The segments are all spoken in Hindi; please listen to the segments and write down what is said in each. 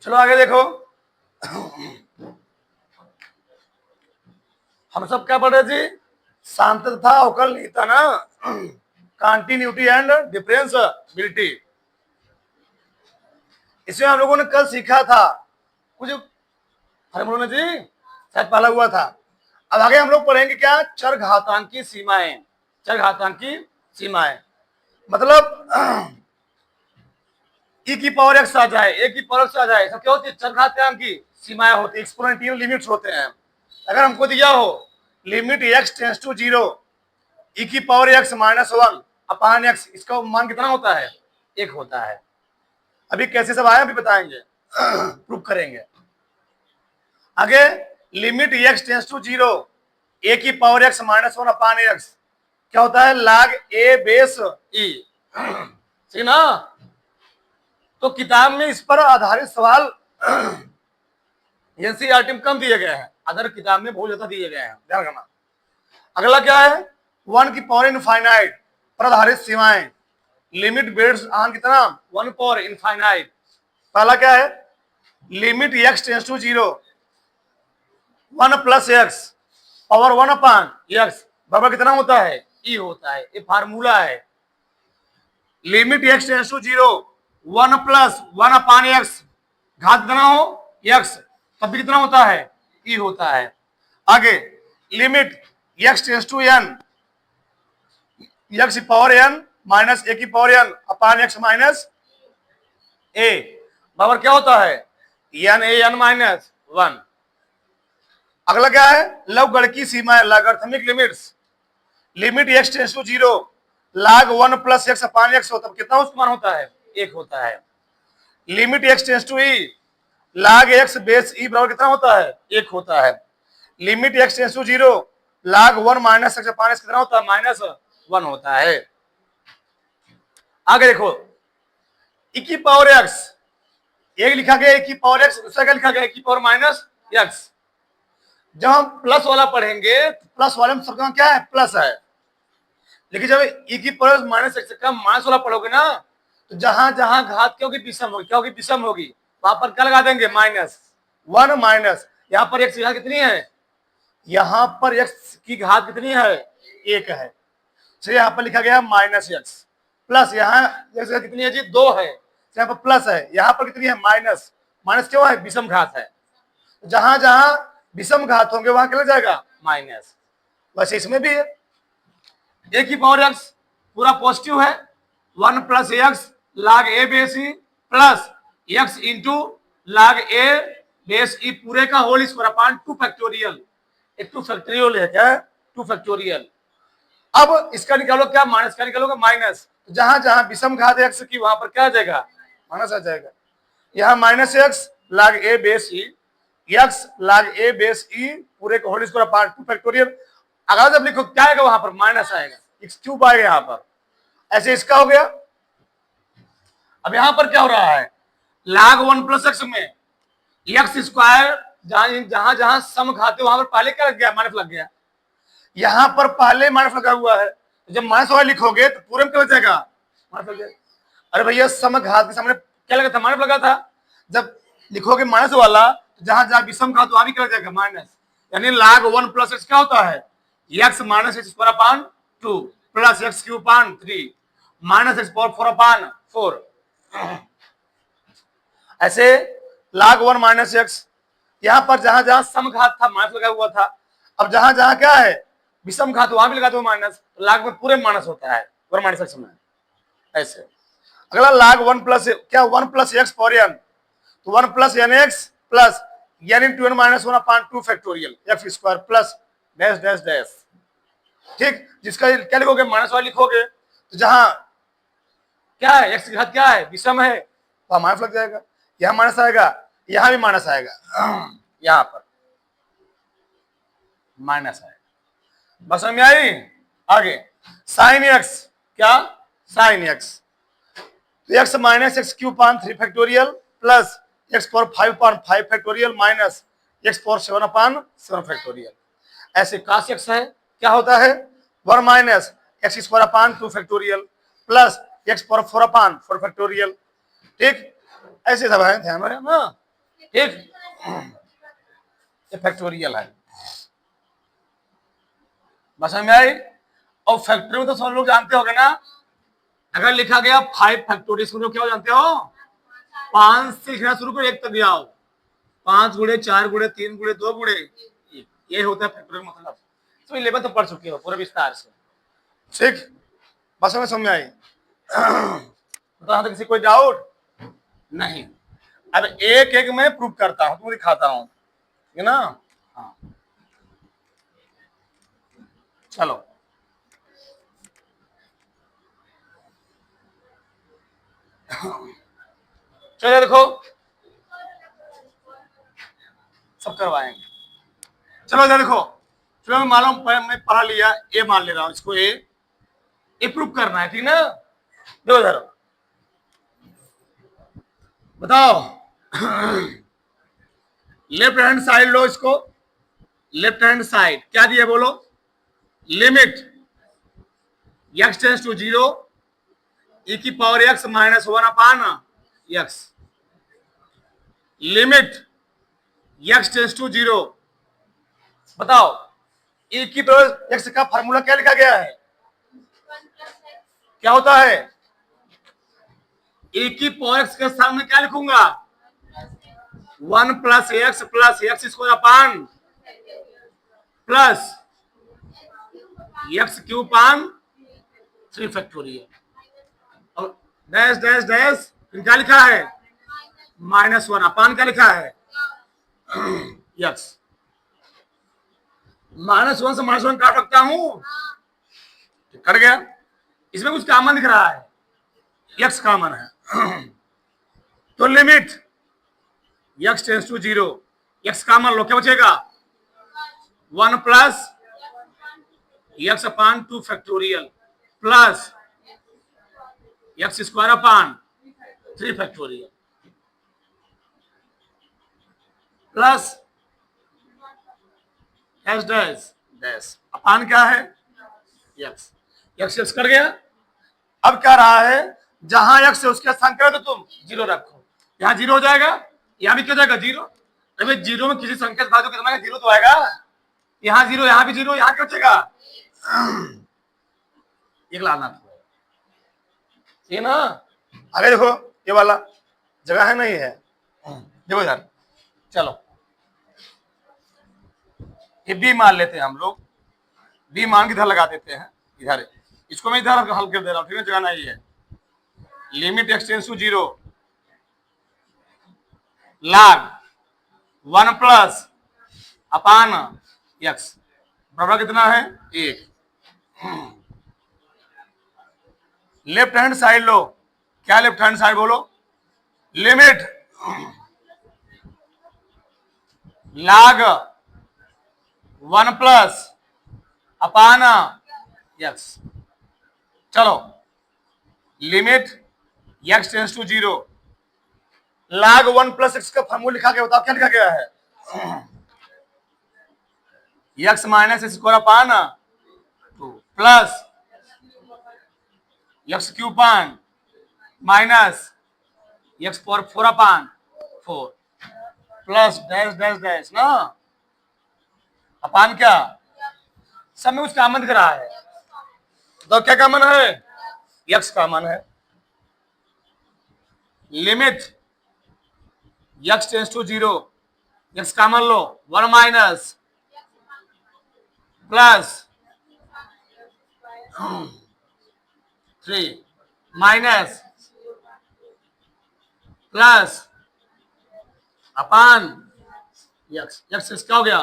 चलो आगे देखो। हम सब क्या पढ़ रहे थे? शांत था अवकल नहीं था ना, कंटिन्यूटी एंड डिफरेंशिएबिलिटी। इसमें हम लोगों ने कल सीखा था कुछ फार्मूलों जी, शायद पहला हुआ था। अब आगे हम लोग पढ़ेंगे क्या? चरघातांक की सीमाएं। चरघातांक की सीमाएं मतलब e की पावर x आ जाए, a की पावर x आ जाए, सब क्या होती है? चरघातांक की सीमाएं होती है, एक्सपोनेंशियल लिमिट्स होते हैं। अगर हमको दिया हो limit x tends to 0 e की पावर x -1 अपान x, इसका मान कितना होता है? 1 होता है। अभी कैसे सब आया अभी बताएंगे, प्रूव करेंगे। आगे limit x tends to 0 a की पावर x -1 अपान x क्या होता है? log a base e। ठीक ना? तो किताब में इस पर आधारित सवाल एनसीईआरटी में कम दिए गए हैं, अदर किताब में बहुत ज्यादा दिए गए हैं, ध्यान रखना। अगला क्या है? 1 की पावर इनफाइनाइट पर आधारित सीमाएं। लिमिट बेस्ड ऑन कितना? 1 पावर इनफाइनाइट। पहला क्या है? Limit x tends to 0 1 plus x power 1 upon x बराबर कितना होता है? e होता है। ये फार्मूला है। Limit x tends to 0 1 plus 1 upon x घात कितना हो? x तब भी कितना होता है? e होता है। आगे limit x tends to n x की पावर n माइनस a की power n upon x minus a बराबर क्या होता है? n a n minus 1। अगला क्या है? लवगढ़ की सीमाएं, logarithmic limits. Limit x tends to 0 log 1 plus x upon x होता है, कितना उसका मान होता है? 1 होता है। Limit x tends to e log x base e बराबर कितना होता है? 1 होता है। Limit x tends to 0 log 1 minus x upon x कितना होता है? -1 होता है। आगे देखो, e की पावर x एक लिखा गया e की पावर x, दूसरा क्या लिखा गया? e की पावर माइनस x। जब हम प्लस वाला पढ़ेंगे तो प्लस वाले में सबका क्या है? प्लस है। लेकिन जब e की पावर माइनस x का माइनस वाला पढ़ोगे ना, तो जहां जहां घात क्या होगी? विषम होगी। क्या होगी? विषम होगी। वहां पर क्या लगा देंगे? -1 माइनस, यहाँ पर x की घात कितनी है? यहाँ पर x की घात कितनी है? 1 है। तो यहाँ पर लिखा गया -x प्लस यहाँ x कितनी है जी? 2 है। तो यहाँ पर प्लस है, यहाँ पर कितनी है? माइनस। माइनस क्यों है? विषम घात है। जहां जहां विषम घात होंगे वहां क्या लग जाएगा? माइनस। वैसे इसमें भी है, a की पावर x पूरा पॉजिटिव है, 1 plus x log a base e plus x into log a base e पूरे का होल स्क्वायर अपान 2 फैक्टोरियल। एक 2 फैक्टोरियल है क्या? 2 फैक्टोरियल। अब इसका निकालो क्या? माइनस का निकालोगे माइनस। तो जहां जहां विषम घात x की वहां पर क्या आ जाएगा? माइनस आ जाएगा। यहाँ -x log a base e x log a base e पूरे का होल स्क्वायर अपान 2 फैक्टोरियल। अगर जब लिखो क्या आएगा? वहां पर माइनस आएगा, x क्यूब आएगा यहाँ पर। ऐसे इसका हो गया। अब यहां पर क्या हो रहा है? log 1 प्लस x में x स्क्वायर जहां जहां सम घाते वहां पर पहले क्या लग गया? माइनस लग गया। यहां पर पहले माइनस लगा हुआ है, तो जब माइनस वाला लिखोगे तो पूरे में क्या हो जाएगा? माइनस लग जाएगा। अरे भैया सम घात के सामने क्या लगा था? माइनस लगा था। जब लिखोगे माइनस वाला तो जहां जहां विषम घात वहां भी क्या लग जाएगा? माइनस। यानी log 1 प्लस x क्या होता है? x minus x square upon 2 plus x cube अपान 3 माइनस x पावर 4 अपान 4। ऐसे log 1 माइनस x, यहां पर जहां जहां सम घात था माइनस लगा हुआ था। अब जहां जहां क्या है? विषम घात वहां भी लगा दो माइनस, तो log में पूरे माइनस होता है, 1 माइनस x में। ऐसे अगला log 1 प्लस क्या? 1 प्लस x पावर n, तो 1 plus n x plus n into n minus 1 upon 2 factorial x square plus dash dash dash. ठीक, जिसका क्या लिखोगे? माइनस वाला लिखोगे तो जहां क्या है? x की घात क्या है? विषम है, वहां माइनस लग जाएगा। यहां माइनस आएगा, यहां भी माइनस आएगा, यहां पर माइनस आएगा। बस समझ में आई? आगे साइन x, क्या? साइन x तो x माइनस x क्यूब अपान 3 फैक्टोरियल प्लस x पावर 5 अपान 5 फैक्टोरियल माइनस x पावर 7 अपान 7 फैक्टोरियल। ऐसे cos x है, क्या होता है? 1 minus x square upon 2 factorial plus x power 4 upon 4 factorial. ठीक, ऐसे सब है, ध्यान रहे ना। ठीक, ये फैक्टोरियल है, बस समझ में आई। और फैक्टोरियल में तो सब लोग जानते होंगे ना, अगर लिखा गया 5 फैक्टोरियल इसको क्या हो जानते हो, 5 से लिखना शुरू करो 1 तक जाओ, 5 गुणे 4 गुणे 3 गुणे 2 गुणे 1, ये होता है फैक्टोरियल मतलब। तो 11 तो पढ़ चुके हो पूरे विस्तार से, ठीक, बस में समझ में आई। तो किसी कोई डाउट नहीं। अब एक एक मैं प्रूफ करता हूं, तुमको दिखाता हूं, है ना। हाँ चलो, चलो देखो, सब करवाएंगे। चलो इधर देखो, चलो मैं मान लो मैं पढ़ा लिया, ए मान ले रहा हूं इसको, ए प्रूफ करना है, ठीक ना। देखो इधर बताओ, लेफ्ट हैंड साइड लो इसको, लेफ्ट हैंड साइड क्या दिया बोलो, limit x tends to 0 e की power x minus 1 upon x, limit x tends to 0, बताओ e की पावर x का फार्मूला क्या लिखा गया है, क्या होता है, e की पावर x के सामने क्या लिखूंगा, 1 प्लस एक्स स्क्वायर अपान प्लस एक्स क्यूब अपान 3 फैक्टोरियल, और डैश डैश डैश क्या लिखा है, -1 अपान क्या लिखा है यस, -1 से -1 काट सकता हूं, कट गया। इसमें कुछ कॉमन दिख रहा है, एक्स कॉमन है, तो limit x tends to 0, x common लो, क्या बचेगा 1 plus X upon 2 factorial plus X square upon 3 factorial plus S dash dash upon क्या है एक्स, एक्स एक्स कर गया। अब क्या रहा है, जहां एक्स है उसके स्थान क्या, तो तुम 0 रखो, यहाँ 0 हो जाएगा, यहाँ भी क्या जाएगा 0, अभी 0 में किसी संख्या से भागो कितना 0 तो आएगा, यहाँ 0 यहाँ भी 0, यहाँ क्या बचेगा एक लाना था, ये ना। आगे देखो, ये वाला जगह है नहीं है, देखो इधर, चलो ये बी मान लेते हैं हम लोग, बी मान के इधर लगा देते हैं, इधर इसको मैं इधर हल कर दे रहा हूँ, ठीक है, जगह नहीं है, limit x tends to 0 log 1 plus upon x बराबर कितना है 1, लेफ्ट हैंड साइड लो, क्या लेफ्ट हैंड साइड बोलो, limit log 1 plus upon x, चलो limit x tends to 0 log 1 plus x का फॉर्मूला लिखा गया, बताओ क्या लिखा गया है, x minus square upon 2 plus x cube upon minus x power 4 upon 4 plus dash dash dash ना अपान क्या, सब में कुछ कॉमन दिख रहा है, तो क्या कॉमन है, एक्स कॉमन है, limit x tends to 0, x common लो 1 minus plus 3 minus plus upon x, x क्या हो गया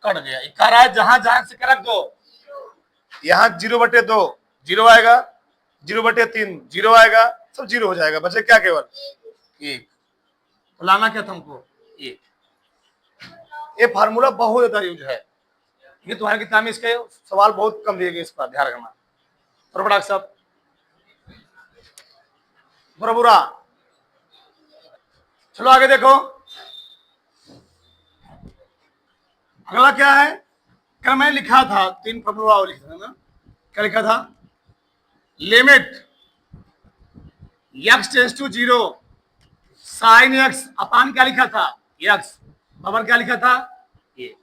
कट गया, कह रहा है जहां जहां से रख दो, यहाँ 0/2 0 आएगा, 0/3 0 आएगा, सब 0 हो जाएगा, बचे क्या केवल 1, तो लाना क्या था हमको 1। ये फार्मूला बहुत ज्यादा यूज है, ये तुम्हारे किताब में इसके सवाल बहुत कम दिए गए, इस पर ध्यान रखना, बराबर सब बराबरा। चलो आगे देखो, अगला क्या है, कल मैं लिखा था 3 फॉर्मूला और लिखा था ना, क्या लिखा था, limit x tends to 0 sine x upon क्या लिखा था यक्स अपन क्या लिखा था ये।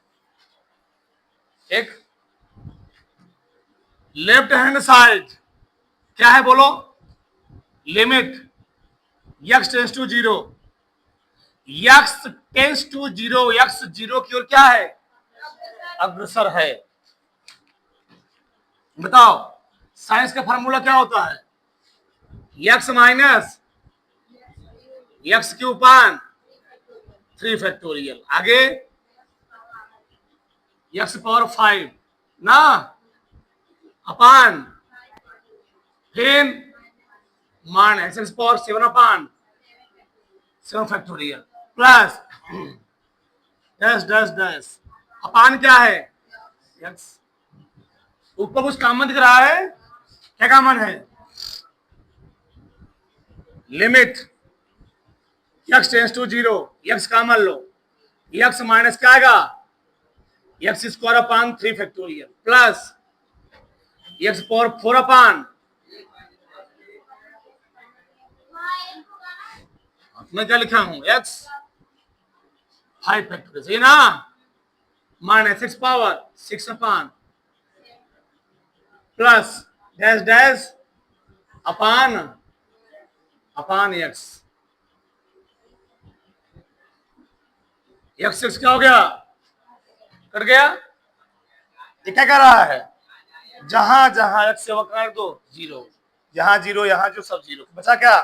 एक लेफ्ट हैंड साइड क्या है बोलो, limit x tends to zero, x tends to zero, x zero की ओर क्या है, अग्रसर है। बताओ साइंस का फार्मूला क्या होता है, यक्स माइनस यक्स क्यूब अपान 3 फैक्टोरियल, आगे यक्स पावर 5 ना अपान फिर मान एक्स पावर 7 अपान 7 factorial plus dash dash dash upon क्या है यक्स, ऊपर कुछ कॉमन दिख रहा है, क्या कॉमन है, limit x tends to zero, x common लो, यक्स माइनस क्या आएगा x square upon 3 factorial plus x power 4 upon, मैं क्या लिखा हूं एक्स 5 फैक्टोरियल, सही ना, minus x power 6 upon plus dash dash upon upon x, x x क्या हो गया, कट गया। ये क्या कर रहा है, जहां जहां एक्स से वक्र दो जीरो, यहां जीरो यहां जो सब जीरो, बचा क्या,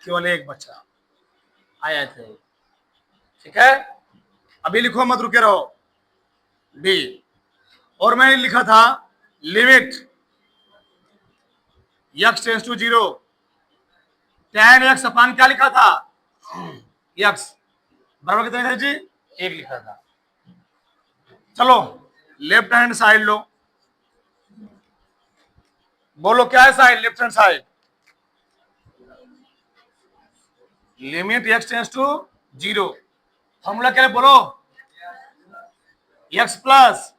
केवल एक बचा आया थे। ठीक है अभी लिखो मत रुके रहो बी, और मैंने लिखा था limit x tends to zero tan X upon क्या लिखा था यक्स बराबर कितने थे जी, एक लिखा था। चलो लेफ्ट हैंड साइड लो, बोलो क्या है side, left hand side limit x tends to zero, formula क्या है बोलो, x plus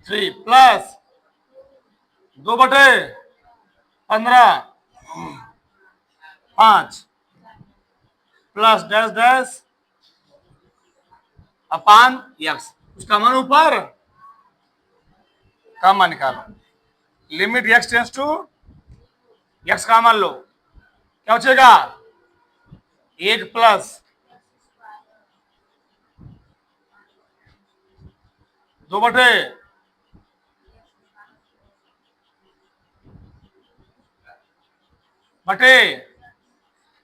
3 plus 2/15 5 plus dash dash upon x, उसका मान ऊपर का मान निकालो, limit x tends to x का मान लो, क्या बचेगा 1 प्लस 2/15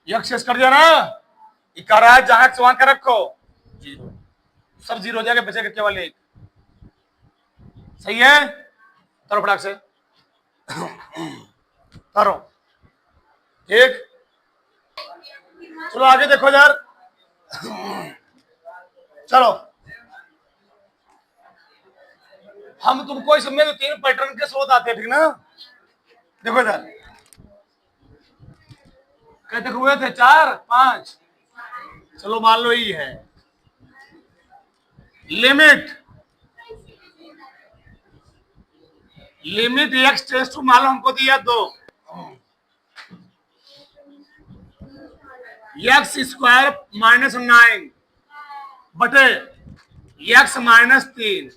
यक्स कर दिया ना, कर रहा है जहां वहां कर रखो जीरो, सब जीरो हो जाएगा, बचेगा केवल एक, सही है, करो फटाक से करो, ठीक चलो आगे देखो यार, चलो हम तुमको इसमें 3 पैटर्न के स्रोत आते हैं, ठीक ना, देखो इधर कहते हुए थे 4 5, चलो मान लो ये है लिमिट एक्स टेंस टू मान लो हमको दिया 2 एक्स स्क्वायर माइनस 9 बटे एक्स माइनस 3,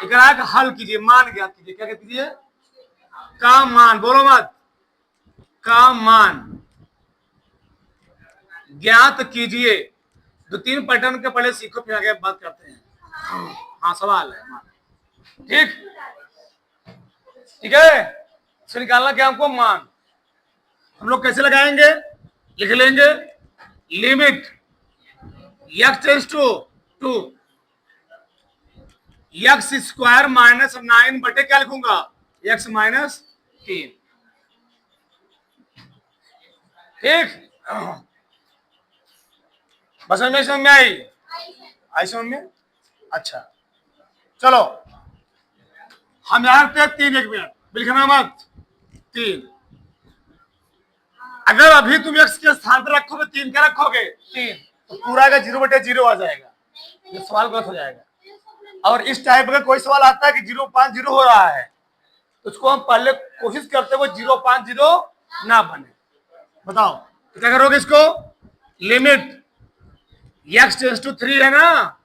एक हल कीजिए, मान ज्ञात कीजिए, क्या कीजिए, का मान, बोलो मत, का मान ज्ञात कीजिए। 2-3 पैटर्न के पहले सीखो फिर आगे बात करते हैं। हाँ सवाल है, ठीक ठीक है, इसको निकालना क्या हमको मान, हम लोग कैसे लगाएंगे, लिख लेंगे limit x tends to 2 x square minus 9 बटे क्या लिखूंगा एक्स माइनस 3, ठीक बस में समझ में आई समझ में, अच्छा चलो हम यहां पे 3, 1 मिनट लिखना मत 3, अगर अभी तुम एक्स के स्थान पर रखोगे 3 क्या रखोगे 3, तो पूरा का 0/0 आ जाएगा, ये सवाल गलत हो जाएगा। और इस टाइप का कोई सवाल आता है कि 0.50 हो रहा है, तो उसको हम पहले कोशिश करते हुए 0.50 ना बने, बताओ क्या करोगे इसको, लिमिट x टेंस टू 3 है ना,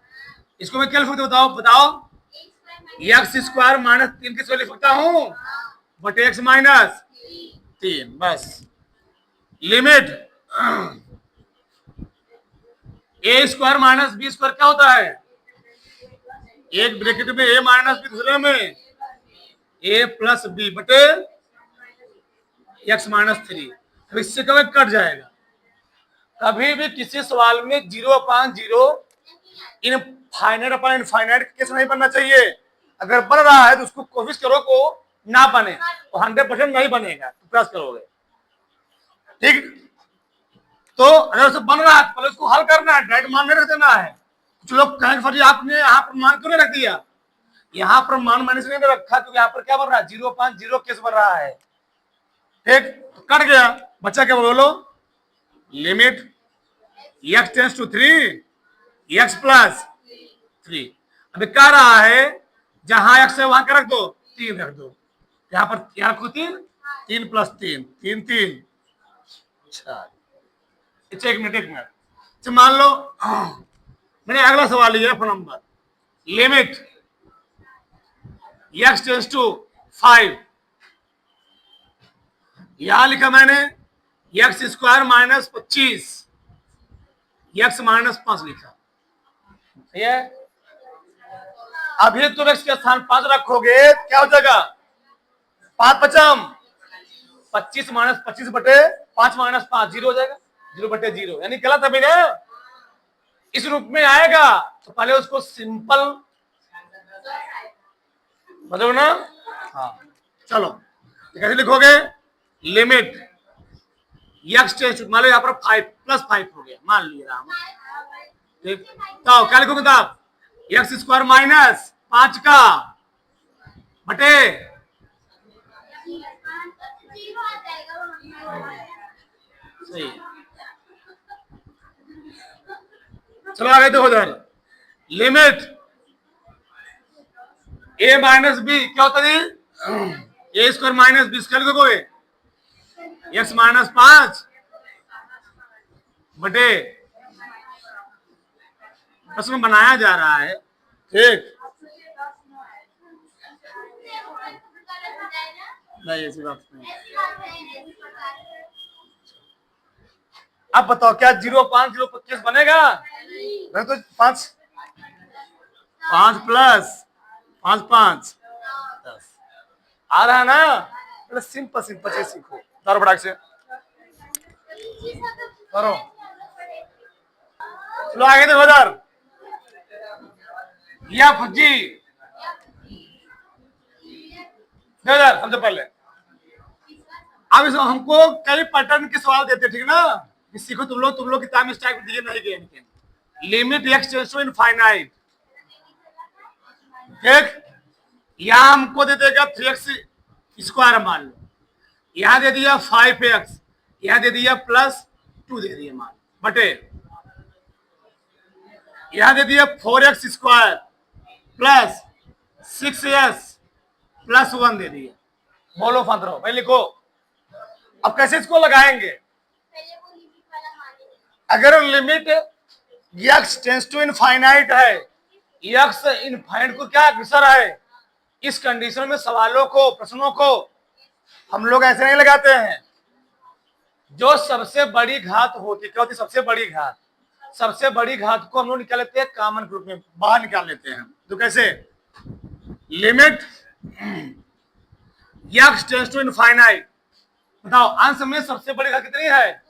इसको मैं क्या लिख सकता हूं बताओ बताओ, एक्स स्क्वायर माइनस 3 किसको लिख सकता हूं, बट एक्स माइनस 3, बस। लिमिट ए स्क्वायर माइनस बी स्क्वायर क्या होता है, एक ब्रैकेट में ए माइनस बी, दूसरे में ए प्लस बी बटे एक्स माइनस 3। अब इससे कभी कट जाएगा। कभी भी किसी सवाल में 0/0 इनफाइनाइट अपॉन इनफाइनाइट केस नहीं बनना चाहिए। अगर बन रहा है तो उसको कोशिश करो को ना बने, तो 100% नहीं बनेगा, तो प्रयास करोगे, ठीक। तो अगर उसे बन रहा है तो पहले उसको हल करना है, डायरेक्ट मान नहीं रख देना है। कुछ लोग कहेंगे फर्जी आपने यहाँ पर मान क्यों नहीं रख दिया, यहाँ पर मान मैंने से नहीं रखा क्योंकि यहाँ पर क्या बन रहा है, 0/0 केस बन रहा है, ठीक। तो कट गया, बच्चा क्या बोलो, limit x tends to 3 x plus 3। अभी कह रहा है जहां x है वहां क्या रख दो, 3 रख दो, यहाँ पर क्या रखो 3, 3 प्लस 3 3 3। अच्छा एक मिनट अच्छा मान लो मैंने अगला सवाल लिया number, limit x tends to 5, यहां लिखा मैंने x square minus 25, x minus 5 लिखा, सही है। अभी तुम एक्स के स्थान 5 रखोगे क्या हो जाएगा, 5 पचम 25 माइनस 25 बटे 5 माइनस 5 0 हो जाएगा, 0 बटे 0, यानी गलत है भैया, इस रूप में आएगा तो पहले उसको सिंपल मतलब ना, हाँ चलो कैसे लिखोगे, लिमिट एक्स टेंस मान लो यहाँ पर 5 प्लस 5 हो गया, मान लिया हम, ठीक। तो क्या लिखोगे आप, एक्स स्क्वायर माइनस 5 का बटे सही, चलो आगे देखो उधर, लिमिट ए माइनस बी क्या होता है, ए स्क्वायर माइनस बी स्क्वायर लिखोगे, एक्स माइनस 5 बटे, प्रश्न बनाया जा रहा है, ठीक। नहीं ऐसी बात नहीं। अब बताओ क्या 0/0 बनेगा, नहीं तो 5 प्लस 5 5 10 आ रहा है ना, सिंपल सिंपल से सीखो, तारो बड़ा से करो, चलो आगे देखो इधर, या फजी इधर सबसे पहले, अब इस हमको कई पैटर्न के सवाल देते, ठीक ना, सीखो तुम लोग किताब में स्टाइल दिए नहीं गए, limit x tends to infinite, ठीक। यहां हमको दे देगा 3x स्क्वायर मान लो, यहां दे दिया 5x, यहां दे दिया प्लस 2 दे दिया मान बटे, यहां दे दिया 4x square plus 6s plus 1 दे दिया, बोलो फंदरो भाई लिखो। अब कैसे इसको लगाएंगे, अगर limit x tends to infinite है, x इनफाइनाइट को क्या अग्रसर है, इस कंडीशन में सवालों को प्रश्नों को हम लोग ऐसे नहीं लगाते हैं, जो सबसे बड़ी घात होती क्या होती, सबसे बड़ी घात, सबसे बड़ी घात को हम लोग निकाल लेते हैं कॉमन ग्रुप में बाहर निकाल लेते हैं, तो कैसे, limit x tends to infinite, बताओ अंश में सबसे बड़ी घात कितनी है,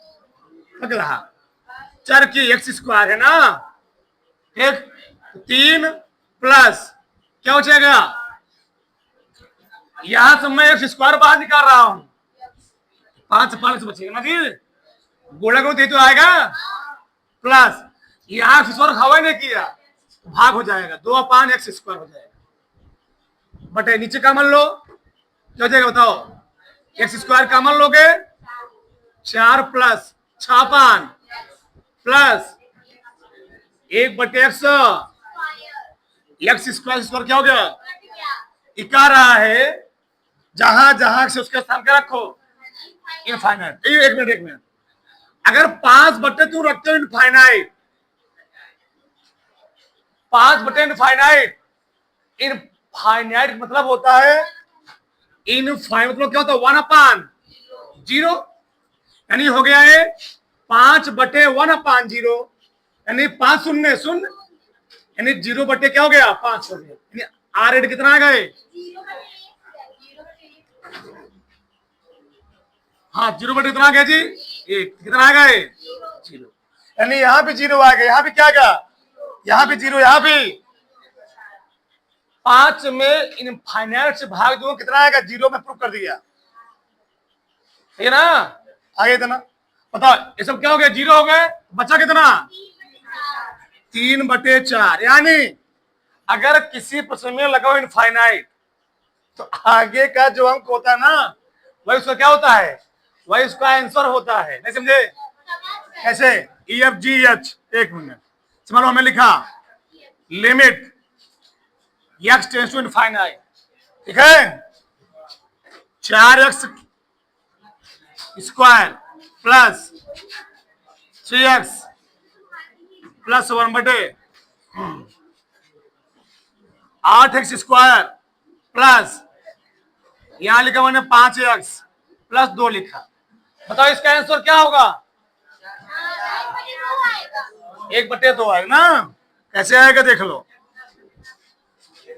लग रहा चर की एक्स स्क्वायर है ना, ठीक, 3 प्लस क्या हो जाएगा, यहां से मैं एक्स स्क्वायर बाहर निकाल रहा हूं, 5 5 बचेगा ना जी, गोला को दे तो आएगा, प्लस यहां एक्स स्क्वायर हवा नहीं किया तो भाग हो जाएगा, 2/x स्क्वायर हो जाएगा, बटे नीचे का मान लो क्या हो जाएगा बताओ, एक्स स्क्वायर का मान लोगे 4 plus 6 plus 1/x, x square क्या हो गया, इका रहा है जहां जहां से उसके स्थान का रखो इनफाइनाइट, एक मिनट अगर 5 बटे तुम रखते हो इनफाइनाइट, 5/इनफाइनाइट, इनफाइनाइट मतलब होता है, इनफाइनाइट मतलब क्या होता है, 1/0, यानी हो गया है 5/1/0, यानी 5 शून्य शून्य, यानी 0 क्या हो गया 5 हो गया, यानी आर एड कितना आ गए, हाँ 0 कितना आ गया जी 1, कितना आ गए 0, यानी यहाँ भी 0 आ गया, यहाँ भी क्या गया, यहाँ भी 0, यहाँ भी 5 में इनफाइनाइट से भाग दो कितना आएगा, 0 में प्रूव कर दिया, ठीक है ना, आगे इतना बताओ, ये सब क्या हो गया 0 हो गए, बचा कितना 3/4, यानी अगर किसी प्रश्न में लगाओ इनफाइनाइट तो आगे का जो अंक होता है ना वही उसका क्या होता है, वही उसका आंसर होता है, नहीं समझे, कैसे EFGH, एक मिनट समझ लो, हमें लिखा limit x tends to infinite, ठीक है, 4x square plus 3x plus 1/8x square plus यहां लिखा मैंने 5x प्लस 2 लिखा, बताओ इसका आंसर क्या होगा, 1/2 आएगा ना, कैसे आएगा देख लो,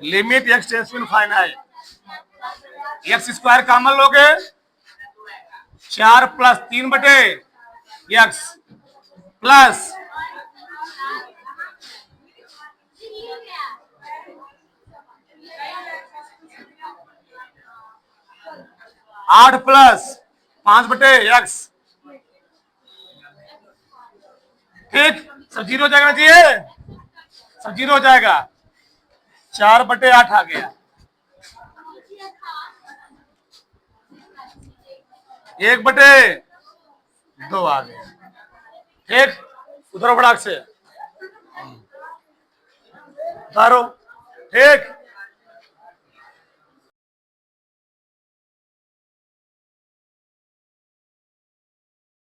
limit x tends to infinite, x square common लोगे 4 plus 3/x plus 8 plus 5/x, ठीक, सब 0 हो जाएगा ना, चाहिए सब 0 हो जाएगा, 4/8 आ गया, 1/2 आ गया, ठीक, उधर फटाक से उतारो, ठीक।